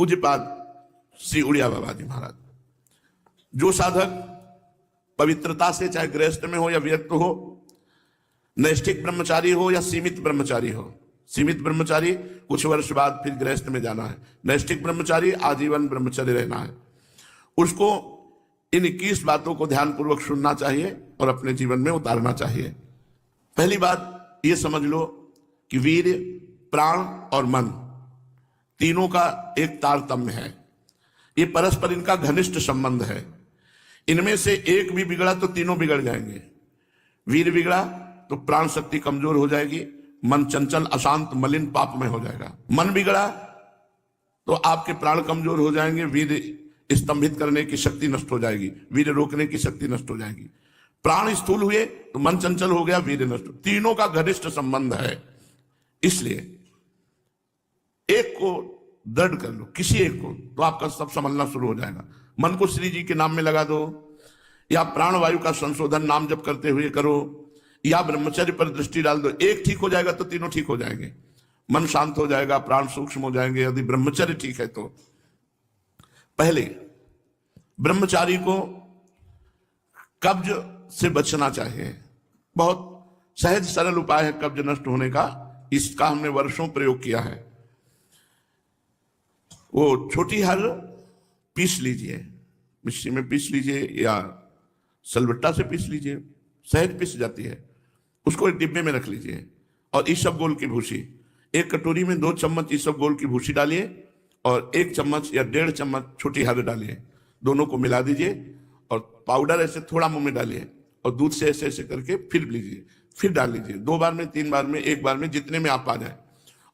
पूज्यपाद श्री उड़िया बाबा जी महाराज। जो साधक पवित्रता से, चाहे गृहस्थ में हो या व्यक्त हो, नैष्ठिक ब्रह्मचारी हो या सीमित ब्रह्मचारी हो, सीमित ब्रह्मचारी कुछ वर्ष बाद फिर गृहस्थ में जाना है, नैष्ठिक ब्रह्मचारी आजीवन ब्रह्मचर्य रहना है, उसको इन 21 बातों को ध्यानपूर्वक सुनना चाहिए और अपने जीवन में उतारना चाहिए। पहली बात ये समझ लो कि वीर्य, प्राण और मन तीनों का एक तारतम्य है। ये परस्पर इनका घनिष्ठ संबंध है। इनमें से एक भी बिगड़ा तो तीनों बिगड़ जाएंगे। वीर बिगड़ा तो प्राण शक्ति कमजोर हो जाएगी, मन चंचल, अशांत, मलिन, पापमय हो जाएगा। मन बिगड़ा तो आपके प्राण कमजोर हो जाएंगे, वीर स्तंभित करने की शक्ति नष्ट हो जाएगी, वीर रोकने की शक्ति नष्ट हो जाएगी। प्राण स्थूल हुए तो मन चंचल हो गया, वीर नष्ट। तीनों का घनिष्ठ संबंध है। इसलिए एक को दृढ़ कर लो, किसी एक को, तो आपका सब संभलना शुरू हो जाएगा। मन को श्री जी के नाम में लगा दो, या प्राणवायु का संशोधन नाम जप करते हुए करो, या ब्रह्मचर्य पर दृष्टि डाल दो। एक ठीक हो जाएगा तो तीनों ठीक हो जाएंगे। मन शांत हो जाएगा, प्राण सूक्ष्म हो जाएंगे, यदि ब्रह्मचर्य ठीक है तो। पहले ब्रह्मचारी को कब्ज से बचना चाहिए। बहुत सहज सरल उपाय है कब्ज नष्ट होने का। इसका हमने वर्षों प्रयोग किया है। वो छोटी हल पीस लीजिए, मिक्सी में पीस लीजिए या सलबट्टा से पीस लीजिए, सहज पीस जाती है। उसको एक डिब्बे में रख लीजिए और ईसबगोल की भूसी, एक कटोरी में 2 चम्मच ईसबगोल की भूसी डालिए और 1 चम्मच या 1.5 चम्मच छोटी हल्दी डालिए। दोनों को मिला दीजिए और पाउडर ऐसे थोड़ा मुंह में डालिए और दूध से ऐसे ऐसे करके फिर लीजिए, फिर डाल लीजिए। 2 बार में, 3 बार में, 1 बार में, जितने में आप आ जाए।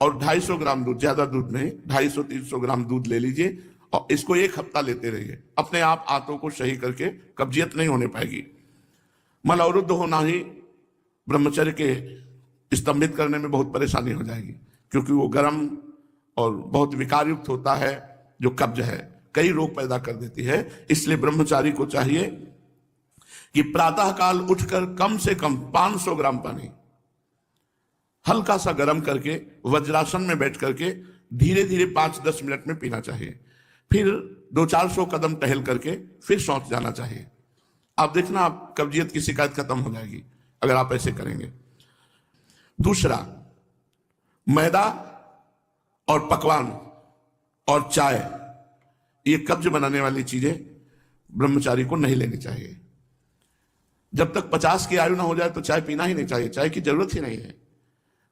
और 250 ग्राम दूध, ज्यादा दूध नहीं, 250-300 ग्राम दूध ले लीजिए और इसको 1 हफ्ता लेते रहिए। अपने आप आंतों को सही करके कब्जियत नहीं होने पाएगी। मल अवरुद्ध होना ही ब्रह्मचर्य के स्तंभित करने में बहुत परेशानी हो जाएगी, क्योंकि वो गर्म और बहुत विकार युक्त होता है। जो कब्ज है कई रोग पैदा कर देती है। इसलिए ब्रह्मचारी को चाहिए कि प्रातः काल उठकर कम से कम 500 ग्राम पानी हल्का सा गर्म करके वज्रासन में बैठ करके धीरे धीरे 5-10 मिनट में पीना चाहिए। फिर 200-400 कदम टहल करके फिर शौच जाना चाहिए। आप देखना, आप कब्जियत की शिकायत खत्म हो जाएगी अगर आप ऐसे करेंगे। दूसरा, मैदा और पकवान और चाय, ये कब्ज बनाने वाली चीजें ब्रह्मचारी को नहीं लेनी चाहिए। जब तक 50 की आयु ना हो जाए तो चाय पीना ही नहीं चाहिए। चाय की जरूरत ही नहीं है।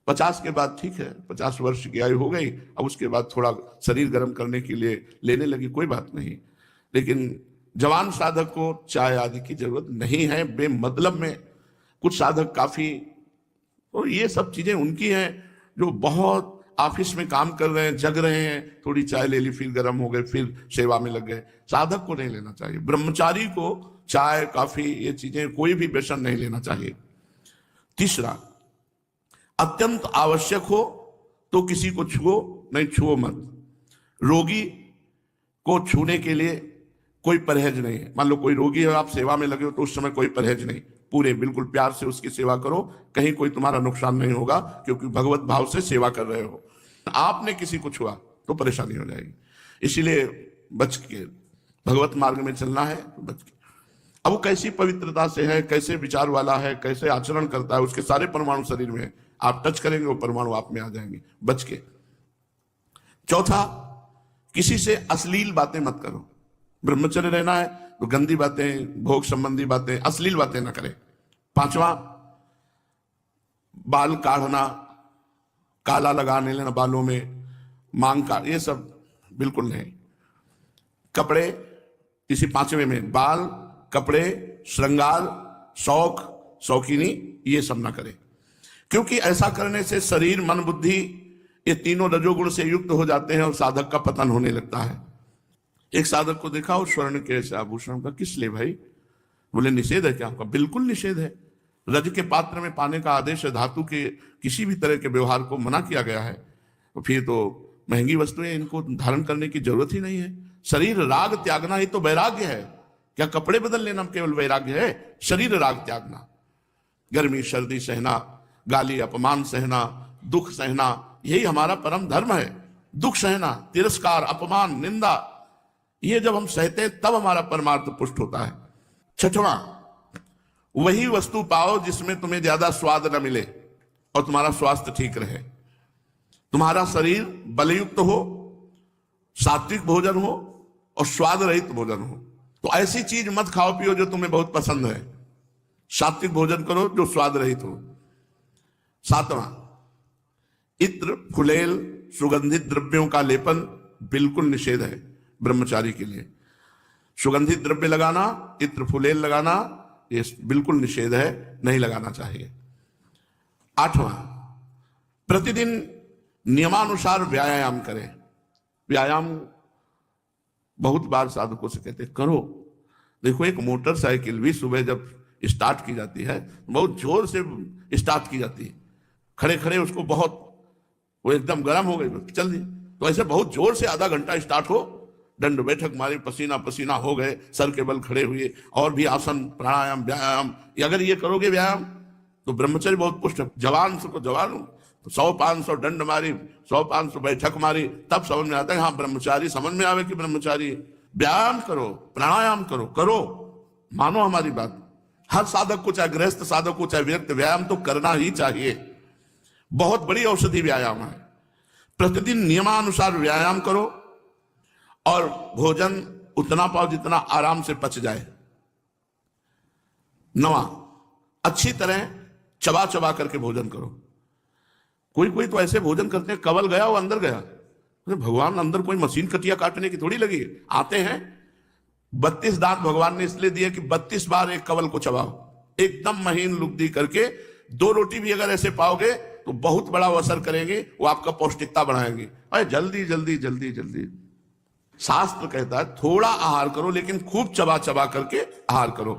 50 के बाद ठीक है, 50 वर्ष की आयु हो गई, अब उसके बाद थोड़ा शरीर गर्म करने के लिए लेने लगी, कोई बात नहीं। लेकिन जवान साधक को चाय आदि की जरूरत नहीं है बेमतलब में। कुछ साधक काफी, और ये सब चीजें उनकी हैं जो बहुत ऑफिस में काम कर रहे हैं, जग रहे हैं, थोड़ी चाय ले ली, फिर गर्म हो गए, फिर सेवा में लग गए। साधक को नहीं लेना चाहिए। ब्रह्मचारी को चाय, कॉफी, ये चीजें, कोई भी व्यसन नहीं लेना चाहिए। तीसरा, अत्यंत आवश्यक हो तो किसी को छुओ, नहीं छुओ मत। रोगी को छूने के लिए कोई परहेज नहीं है। मान लो कोई रोगी है, आप सेवा में लगे हो, तो उस समय कोई परहेज नहीं, पूरे बिल्कुल प्यार से उसकी सेवा करो। कहीं कोई तुम्हारा नुकसान नहीं होगा, क्योंकि भगवत भाव से सेवा कर रहे हो। आपने किसी को छुआ तो परेशानी हो जाएगी। इसीलिए बच के भगवत मार्ग में चलना है, तो बच के। अब वो कैसी पवित्रता से है, कैसे विचार वाला है, कैसे आचरण करता है, उसके सारे परमाणु शरीर में है। आप टच करेंगे वो परमाणु आप में आ जाएंगे, बच के। चौथा, किसी से अश्लील बातें मत करो। ब्रह्मचर्य रहना है तो गंदी बातें, भोग संबंधी बातें, अश्लील बातें ना करें। 5वां, बाल काढ़ना, काला लगाने लेना बालों में, मांग काट, ये सब बिल्कुल नहीं। कपड़े, इसी 5वें में बाल, कपड़े, श्रृंगार, शौक, शौकीनी, ये सब ना करें। क्योंकि ऐसा करने से शरीर, मन, बुद्धि, ये तीनों रजोगुण से युक्त हो जाते हैं और साधक का पतन होने लगता है। एक साधक को देखा और स्वर्ण के ऐसे आभूषण का, किस लिए भाई? बोले निषेध है क्या आपका? बिल्कुल निषेध है। रज के पात्र में पाने का आदेश है। धातु के किसी भी तरह के व्यवहार को मना किया गया है। तो फिर तो महंगी वस्तुएं, इनको धारण करने की जरूरत ही नहीं है। शरीर राग त्यागना ही तो वैराग्य है। क्या कपड़े बदल लेना केवल वैराग्य है? शरीर राग त्यागना, गर्मी सर्दी सहना, गाली अपमान सहना, दुख सहना, यही हमारा परम धर्म है। दुख सहना, तिरस्कार, अपमान, निंदा, ये जब हम सहते हैं तब हमारा परमार्थ पुष्ट होता है। छठवां, वही वस्तु पाओ जिसमें तुम्हें ज्यादा स्वाद न मिले और तुम्हारा स्वास्थ्य ठीक रहे। तुम्हारा शरीर बलयुक्त हो, सात्विक भोजन हो और स्वाद रहित भोजन हो। तो ऐसी चीज मत खाओ पियो जो तुम्हें बहुत पसंद है। सात्विक भोजन करो जो स्वाद रहित हो। सातवां, इत्र, फुलेल, सुगंधित द्रव्यों का लेपन बिल्कुल निषेध है ब्रह्मचारी के लिए। सुगंधित द्रव्य लगाना, इत्र फुलेल लगाना, ये बिल्कुल निषेध है, नहीं लगाना चाहिए। आठवां, प्रतिदिन नियमानुसार व्यायाम करें। व्यायाम बहुत बार साधकों से कहते करो। देखो, एक मोटरसाइकिल भी सुबह जब स्टार्ट की जाती है बहुत जोर से स्टार्ट की जाती है, खड़े खड़े उसको बहुत, वो एकदम गर्म हो गई चल दी, तो ऐसे बहुत जोर से आधा घंटा स्टार्ट हो, दंड बैठक मारी, पसीना पसीना हो गए, सर के बल खड़े हुए, और भी आसन, प्राणायाम, व्यायाम, अगर ये करोगे व्यायाम तो ब्रह्मचर्य बहुत पुष्ट। जवान से को जवान 100-500 दंड मारी, 100-500 बैठक मारी, तब समझ में आता है हाँ ब्रह्मचारी, समझ में आवे कि ब्रह्मचारी। व्यायाम करो, प्राणायाम करो, करो, मानो हमारी बात। हर साधक को, चाहे गृहस्थ साधक को, चाहे व्यक्ति, व्यायाम तो करना ही चाहिए। बहुत बड़ी औषधि व्यायाम है। प्रतिदिन नियमानुसार व्यायाम करो और भोजन उतना पाओ जितना आराम से पच जाए। नवा, अच्छी तरह चबा चबा करके भोजन करो। कोई कोई तो ऐसे भोजन करते हैं, कवल गया वो अंदर गया। अरे भगवान, अंदर कोई मशीन कटिया काटने की थोड़ी लगी, आते हैं 32 दांत भगवान ने इसलिए दिए कि 32 बार एक कवल को चबाओ, एकदम महीन लुगदी करके। 2 रोटी भी अगर ऐसे पाओगे तो बहुत बड़ा असर करेंगे, वो आपका पौष्टिकता बढ़ाएंगे। अरे जल्दी जल्दी जल्दी जल्दी, शास्त्र कहता है थोड़ा आहार करो लेकिन खूब चबा चबा करके आहार करो।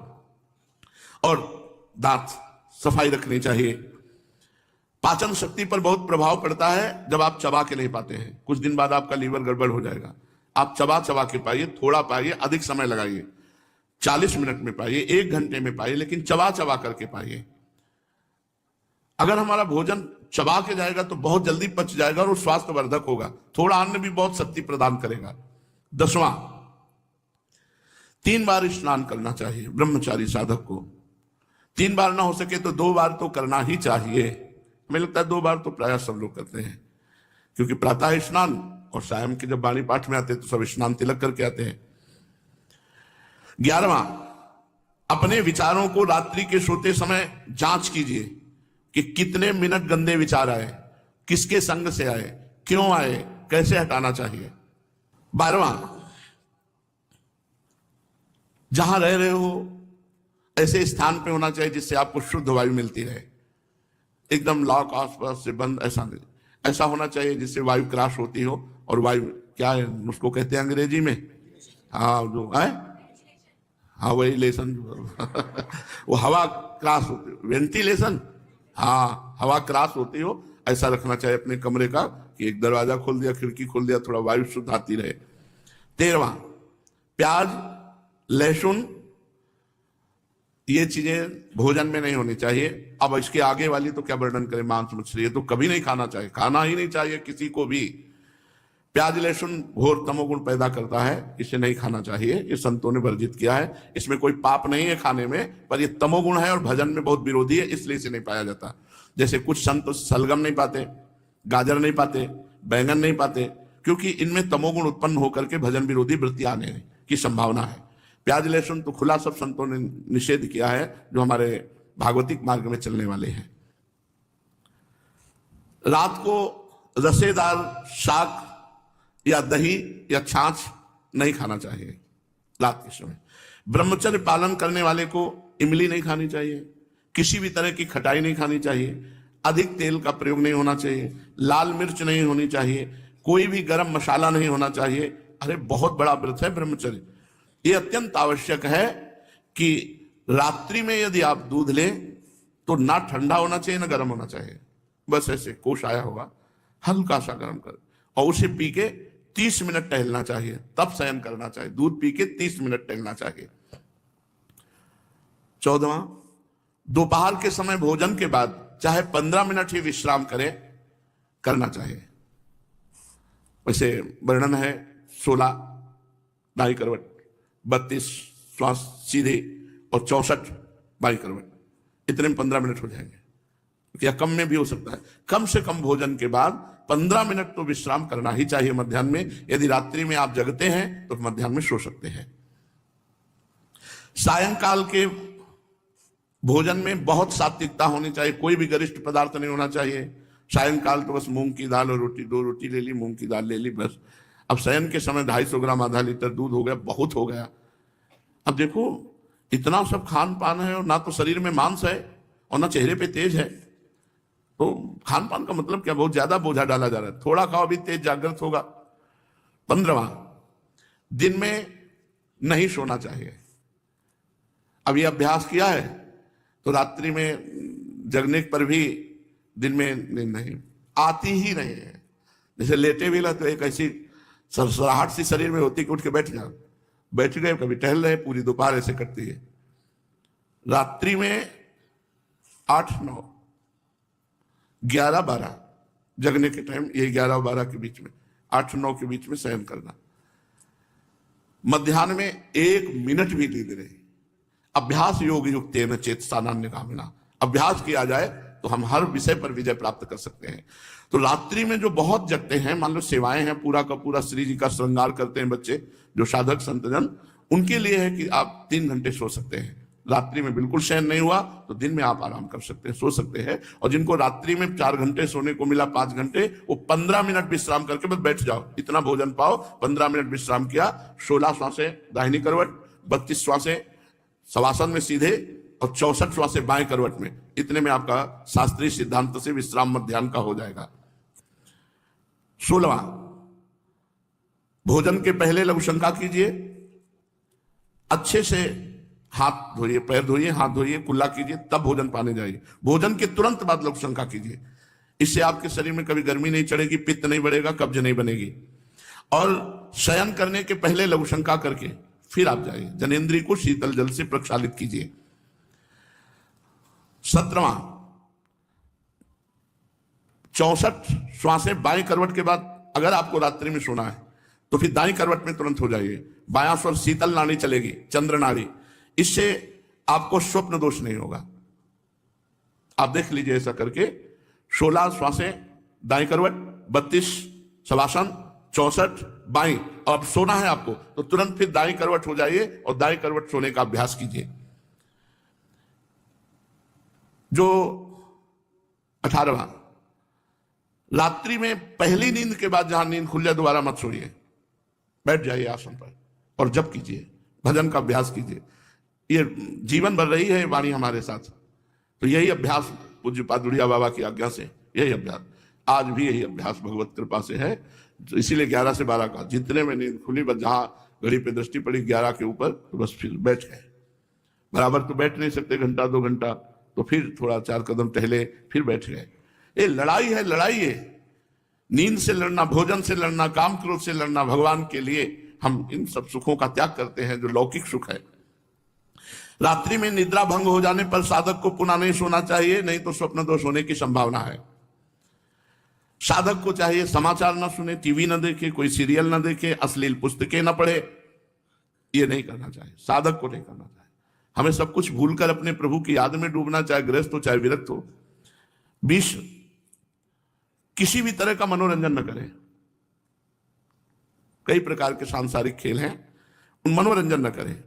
और दांत सफाई रखनी चाहिए। पाचन शक्ति पर बहुत प्रभाव पड़ता है जब आप चबा के नहीं पाते हैं, कुछ दिन बाद आपका लीवर गड़बड़ हो जाएगा। आप चबा चबा के पाइए, थोड़ा पाइए, अधिक समय लगाइए, 40 मिनट में पाइए, 1 घंटे में पाइए, लेकिन चबा चबा करके पाइए। अगर हमारा भोजन चबा के जाएगा तो बहुत जल्दी पच जाएगा और वो स्वास्थ्यवर्धक होगा। थोड़ा अन्न भी बहुत शक्ति प्रदान करेगा। 10वां, 3 बार स्नान करना चाहिए ब्रह्मचारी साधक को। 3 बार ना हो सके तो 2 बार तो करना ही चाहिए। हमें लगता है 2 बार तो प्राय सब लोग करते हैं, क्योंकि प्रातः स्नान और शाम के जब वाणी पाठ में आते हैं तो सब स्नान तिलक करके आते हैं। 11वां, अपने विचारों को रात्रि के सोते समय जांच कीजिए कि कितने मिनट गंदे विचार आए, किसके संग से आए, क्यों आए, कैसे हटाना चाहिए। 12वां, जहां रह रहे हो ऐसे स्थान पे होना चाहिए जिससे आपको शुद्ध वायु मिलती रहे। एकदम लॉक आसपास से बंद ऐसा होना चाहिए जिससे वायु क्रॉस होती हो। और वायु क्या है उसको कहते हैं अंग्रेजी में, हाँ जो है, हाँ वेंटिलेशन वो हवा क्रॉस होती, वेंटिलेशन, हाँ हवा क्रॉस होती हो, ऐसा रखना चाहिए अपने कमरे का कि एक दरवाजा खोल दिया, खिड़की खोल दिया, थोड़ा वायु शुद्ध आती रहे। 13वां, प्याज, लहसुन, ये चीजें भोजन में नहीं होनी चाहिए। अब इसके आगे वाली तो क्या वर्णन करें, मांस मछली, ये तो कभी नहीं खाना चाहिए, खाना ही नहीं चाहिए किसी को भी। प्याज लहसुन घोर तमोगुण पैदा करता है, इसे नहीं खाना चाहिए, ये संतों ने वर्जित किया है। इसमें कोई पाप नहीं है खाने में, पर ये तमोगुण है और भजन में बहुत विरोधी है, इसलिए इसे नहीं पाया जाता। जैसे कुछ संत सलगम नहीं पाते, गाजर नहीं पाते, बैंगन नहीं पाते, क्योंकि इनमें तमोगुण उत्पन्न होकर के भजन विरोधी वृत्ति आने की संभावना है। प्याज लहसुन तो खुला सब संतों ने निषेध किया है, जो हमारे भागवतिक मार्ग में चलने वाले हैं। रात को रसेदार शाक या दही या छाछ नहीं खाना चाहिए रात के समय। ब्रह्मचर्य पालन करने वाले को इमली नहीं खानी चाहिए, किसी भी तरह की खटाई नहीं खानी चाहिए, अधिक तेल का प्रयोग नहीं होना चाहिए, लाल मिर्च नहीं होनी चाहिए, कोई भी गरम मसाला नहीं होना चाहिए। अरे बहुत बड़ा व्रत है ब्रह्मचर्य। ये अत्यंत आवश्यक है कि रात्रि में यदि आप दूध लें तो ना ठंडा होना चाहिए ना गर्म होना चाहिए, बस ऐसे कोश आया होगा, हल्का सा गर्म कर, और उसे पी के 30 मिनट टहलना चाहिए, तब शयन करना चाहिए। दूध पी के 30 मिनट टहलना चाहिए। 14वां, दोपहर के समय भोजन के बाद चाहे 15 मिनट ही विश्राम करना चाहिए। वैसे वर्णन है 16 दाई करवट, 32 श्वास सीधे और 64 बाई करवट, इतने में 15 मिनट हो जाएंगे, या कम में भी हो सकता है। कम से कम भोजन के बाद 15 मिनट तो विश्राम करना ही चाहिए मध्याह्न में। यदि रात्रि में आप जगते हैं तो मध्याह्न में सो सकते हैं। सायंकाल के भोजन में बहुत सात्विकता होनी चाहिए, कोई भी गरिष्ठ पदार्थ नहीं होना चाहिए। सायंकाल तो बस मूंग की दाल और रोटी, 2 रोटी ले ली, मूंग की दाल ले ली, बस। अब शयन के समय 250 ग्राम आधा लीटर दूध हो गया, बहुत हो गया। अब देखो इतना सब खान पान है और ना तो शरीर में मांस है और ना चेहरे पे तेज है, तो खान पान का मतलब क्या, बहुत ज्यादा बोझा डाला जा रहा है। थोड़ा खाओ भी तेज जागृत होगा। 15वां, दिन में नहीं सोना चाहिए। अब ये अभ्यास किया है तो रात्रि में जगने पर भी दिन में नींद नहीं आती ही नहीं है। जैसे लेटे भी ना तो एक ऐसी सरसराहट सी शरीर में होती कि उठ के बैठ जाओ, बैठ गए, कभी टहल रहे, पूरी दोपहर ऐसे कटती है। रात्रि में 8, 9, 11, 12 जगने के टाइम, ये 11 और 12 के बीच में, 8, 9 के बीच में शयन करना। मध्याह्न में 1 मिनट भी नींद नहीं। अभ्यास योग युक्तेन चेतसा नान्य कामिना, अभ्यास किया जाए तो हम हर विषय पर विजय प्राप्त कर सकते हैं। तो रात्रि में जो बहुत जगते हैं, मान लो सेवाएं हैं, पूरा का पूरा श्री जी का श्रृंगार करते हैं बच्चे, जो साधक संतजन, उनके लिए है कि आप 3 घंटे सो सकते हैं। रात्रि में बिल्कुल शयन नहीं हुआ तो दिन में आप आराम कर सकते हैं, सो सकते हैं। और जिनको रात्रि में 4 घंटे सोने को मिला, 5 घंटे, वो 15 मिनट विश्राम करके बस बैठ जाओ, इतना भोजन पाओ, 15 मिनट विश्राम किया, 16 श्वासें दाहिनी करवट, 32 श्वासें शवासन में सीधे और 64 श्वासें बाएं करवट में, इतने में आपका शास्त्रीय सिद्धांत से विश्राम मध्याह्न का हो जाएगा। 16वां, भोजन के पहले लघु शंका कीजिए, अच्छे से हाथ धोइए, पैर धोइए, हाथ धोइए, कुल्ला कीजिए, तब भोजन पाने जाइए। भोजन के तुरंत बाद लघु शंका कीजिए, इससे आपके शरीर में कभी गर्मी नहीं चढ़ेगी, पित्त नहीं बढ़ेगा, कब्ज नहीं बनेगी। और शयन करने के पहले लघु शंका करके फिर आप जाइए, जनेंद्रिय को शीतल जल से प्रक्षालित कीजिए। 17वां, 64 श्वासें बाएं करवट के बाद, अगर आपको रात्रि में सोना है तो फिर दाईं करवट में तुरंत हो जाइए। बायां स्वर शीतल नाड़ी चलेगी, चंद्र नाड़ी, इससे आपको स्वप्न दोष नहीं होगा। आप देख लीजिए ऐसा करके, 16 श्वासें दाईं करवट, 32 शवासन, 64 बाईं, और अब सोना है आपको तो तुरंत फिर दाईं करवट हो जाइए और दाईं करवट सोने का अभ्यास कीजिए। जो 18वां, रात्रि में पहली नींद के बाद जहां नींद खुल जाए दोबारा मत सोइए, बैठ जाइए आसन पर और जप कीजिए, भजन का अभ्यास कीजिए। ये जीवन भर रही है वाणी हमारे साथ, तो यही अभ्यास पूज्य पादुड़िया बाबा की आज्ञा से, यही अभ्यास आज भी, यही अभ्यास भगवत कृपा से है। तो इसीलिए 11 से 12 का, जितने में नींद खुली, बस जहां घड़ी पे दृष्टि पड़ी 11 के ऊपर, तो बस फिर बैठ गए। बराबर तो बैठ नहीं सकते, घंटा 2 घंटा, तो फिर थोड़ा 4 कदम टहले, फिर बैठ गए। ये लड़ाई है, लड़ाई है, नींद से लड़ना, भोजन से लड़ना, काम क्रोध से लड़ना। भगवान के लिए हम इन सब सुखों का त्याग करते हैं जो लौकिक सुख है। रात्रि में निद्रा भंग हो जाने पर साधक को पुनः नहीं सोना चाहिए, नहीं तो स्वप्न दोष होने की संभावना है। साधक को चाहिए समाचार न सुने, टीवी न देखे, कोई सीरियल न देखे, अश्लील पुस्तकें न पढ़े, ये नहीं करना चाहिए, साधक को नहीं करना चाहिए। हमें सब कुछ भूलकर अपने प्रभु की याद में डूबना, चाहे गृहस्थ हो चाहे विरक्त हो। 20, किसी भी तरह का मनोरंजन न करें। कई प्रकार के सांसारिक खेल हैं, उन मनोरंजन न करें।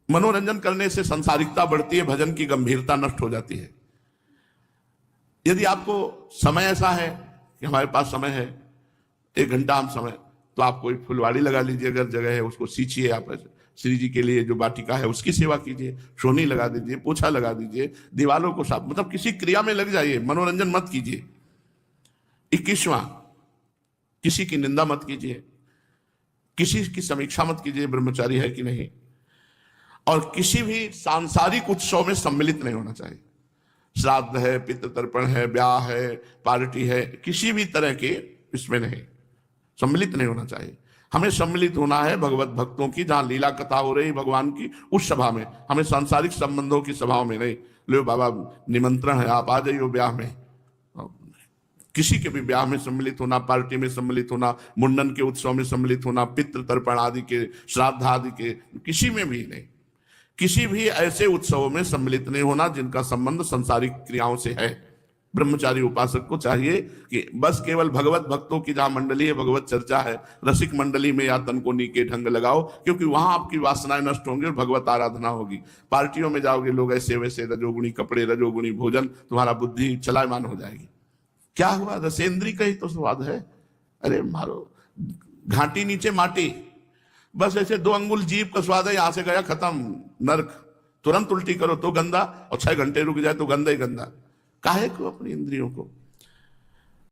मनोरंजन करने से संसारिकता बढ़ती है, भजन की गंभीरता नष्ट हो जाती है। यदि आपको समय ऐसा है कि हमारे पास समय है 1 घंटा हम समय, तो आप कोई फुलवाड़ी लगा लीजिए, अगर जगह है उसको सींचिए, आप श्री जी के लिए जो वाटिका है उसकी सेवा कीजिए, सोनी लगा दीजिए, पोछा लगा दीजिए, दीवालों को साफ, मतलब किसी क्रिया में लग जाइए, मनोरंजन मत कीजिए। 21वां, किसी की निंदा मत कीजिए, किसी की समीक्षा मत कीजिए, ब्रह्मचारी है कि नहीं, और किसी भी सांसारिक उत्सव में सम्मिलित नहीं होना चाहिए। श्राद्ध है, पितृ तर्पण है, ब्याह है, पार्टी है, किसी भी तरह के इसमें नहीं, सम्मिलित नहीं होना चाहिए। हमें सम्मिलित होना है भगवत भक्तों की, जहां लीला कथा हो रही भगवान की, उस सभा में। हमें सांसारिक संबंधों की सभाओं में नहीं। लो बाबा निमंत्रण है, आप आ जाइए ब्याह में, किसी के भी ब्याह में सम्मिलित होना, पार्टी में सम्मिलित होना, मुंडन के उत्सव में सम्मिलित होना, पितृ तर्पण आदि के, श्राद्ध आदि के, किसी में भी नहीं। किसी भी ऐसे उत्सवों में सम्मिलित नहीं होना जिनका संबंध संसारिक क्रियाओं से है। ब्रह्मचारी उपासक को चाहिए कि बस केवल भगवत भक्तों की जहां मंडली है, भगवत चर्चा है, रसिक मंडली में या तन को नीके ढंग लगाओ, क्योंकि वहां आपकी वासनाएं नष्ट होंगी और भगवत आराधना होगी। पार्टियों में जाओगे, लोग ऐसे वैसे, रजोगुणी कपड़े, रजोगुणी भोजन, तुम्हारा बुद्धि चलायमान हो जाएगी। क्या हुआ? रसेंद्री का ही तो स्वाद है। अरे मारो, घाटी नीचे माटी, बस ऐसे 2 अंगुल जीभ का स्वाद है, यहां से गया खत्म, नरक। तुरंत उल्टी करो तो गंदा, और 6 घंटे रुक जाए तो गंदा ही गंदा। काहे को अपनी इंद्रियों को